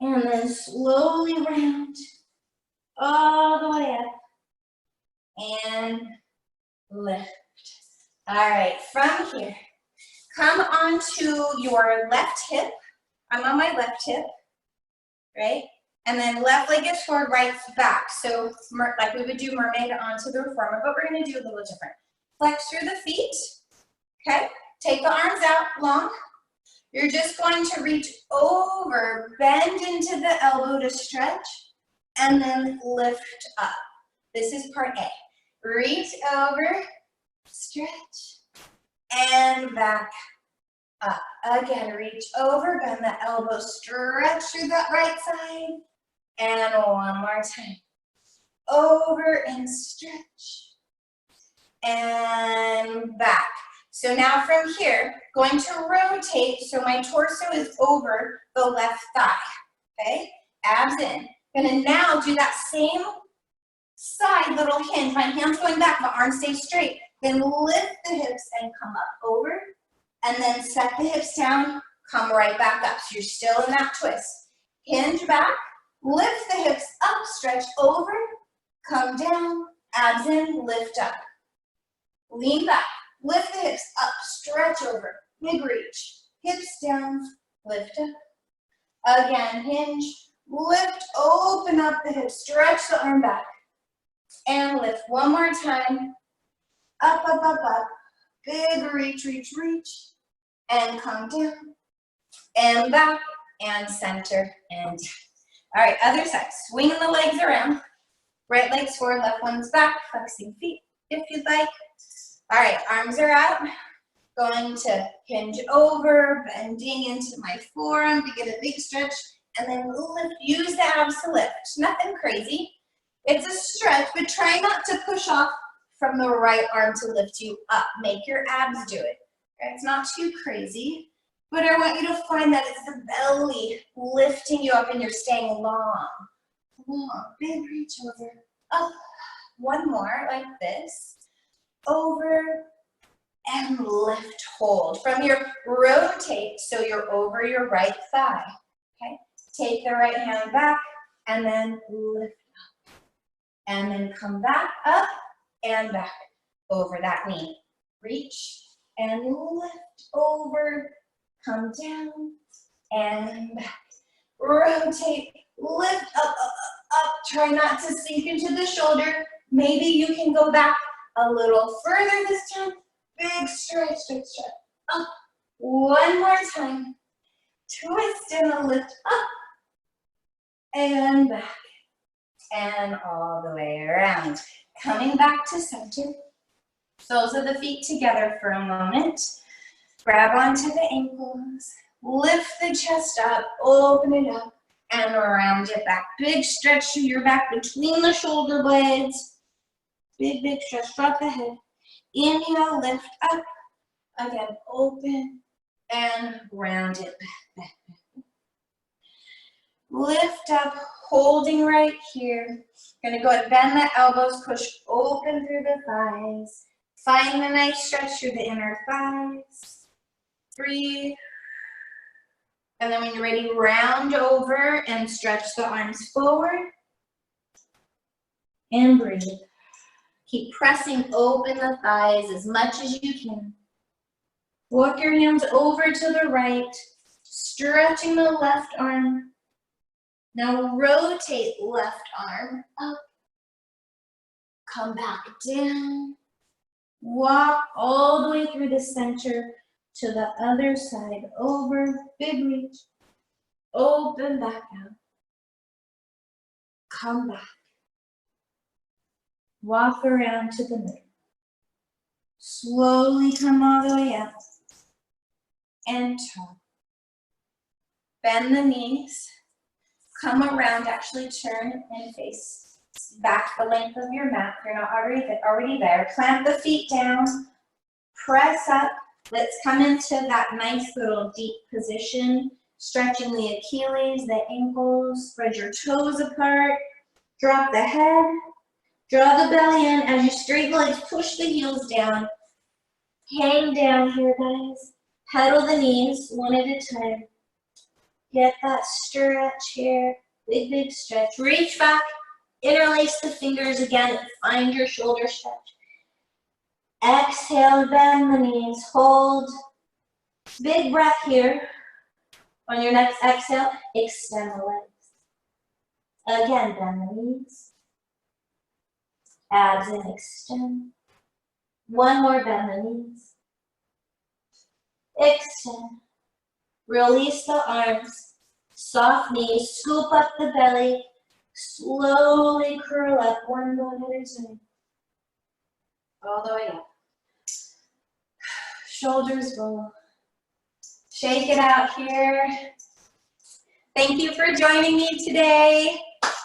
And then slowly round all the way up. And lift. All right, from here, come onto your left hip. I'm on my left hip, right? And then left leg is forward, right back. So like we would do mermaid onto the reformer, but we're gonna do a little different. Flex through the feet, okay? Take the arms out long. You're just going to reach over, bend into the elbow to stretch, and then lift up. This is part A. Reach over, stretch, and back up. Again, reach over, bend the elbow, stretch through that right side, and 1 more time. Over and stretch, and back. So now from here, going to rotate, so my torso is over the left thigh, okay? Abs in. Gonna now do that same side little hinge. My hands going back, my arms stay straight. Then lift the hips and come up over, and then set the hips down, come right back up. So you're still in that twist. Hinge back, lift the hips up, stretch over, come down, abs in, lift up. Lean back, lift the hips up, stretch over, big reach. Hips down, lift up. Again, hinge, lift, open up the hips, stretch the arm back. And lift one more time. Up, up, up, up. Big reach, reach, reach. And come down. And back, and center, and down. All right, other side. Swinging the legs around. Right leg's forward, left one's back. Flexing feet if you'd like. All right, arms are out. Going to hinge over, bending into my forearm to get a big stretch, and then lift. Use the abs to lift. Nothing crazy. It's a stretch, but try not to push off from the right arm to lift you up. Make your abs do it. It's not too crazy, but I want you to find that it's the belly lifting you up and you're staying long. Long. Big reach over. Up. One more like this. Over. And lift, hold. From your rotate, so you're over your right thigh, okay? Take the right hand back, and then lift up. And then come back, up, and back, over that knee. Reach, and lift, over, come down, and back. Rotate, lift, up, up, up, up. Try not to sink into the shoulder. Maybe you can go back a little further this time. Big stretch, stretch, stretch. Up. One more time. Twist and lift up. And back. And all the way around. Coming back to center. Soles of the feet together for a moment. Grab onto the ankles. Lift the chest up. Open it up. And round it back. Big stretch through your back between the shoulder blades. Big, big stretch. Drop the head. Inhale, lift up. Again, open and round it back, back, back. Lift up, holding right here. Gonna go ahead, bend the elbows, push open through the thighs. Find a nice stretch through the inner thighs. Breathe. And then when you're ready, round over and stretch the arms forward. And breathe. Keep pressing open the thighs as much as you can. Walk your hands over to the right, stretching the left arm. Now rotate left arm up. Come back down. Walk all the way through the center to the other side. Over, big reach. Open back out. Come back. Walk around to the middle. Slowly come all the way up. And turn. Bend the knees. Come around, actually turn and face back the length of your mat. You're not already there. Plant the feet down. Press up. Let's come into that nice little deep position. Stretching the Achilles, the ankles. Spread your toes apart. Drop the head. Draw the belly in. As you straighten the legs, push the heels down. Hang down here, guys. Pedal the knees one at a time. Get that stretch here. Big, big stretch. Reach back. Interlace the fingers again. Find your shoulder stretch. Exhale, bend the knees. Hold. Big breath here. On your next exhale, extend the legs. Again, bend the knees. Abs and extend. One more, bend the knees. Extend. Release the arms. Soft knees. Scoop up the belly. Slowly curl up. One more at a time. All the way up. Shoulders roll. Shake it out here. Thank you for joining me today.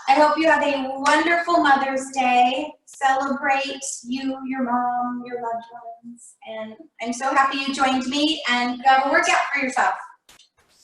I hope you have a wonderful Mother's Day. Celebrate you, your mom, your loved ones. And I'm so happy you joined me and go have a workout for yourself.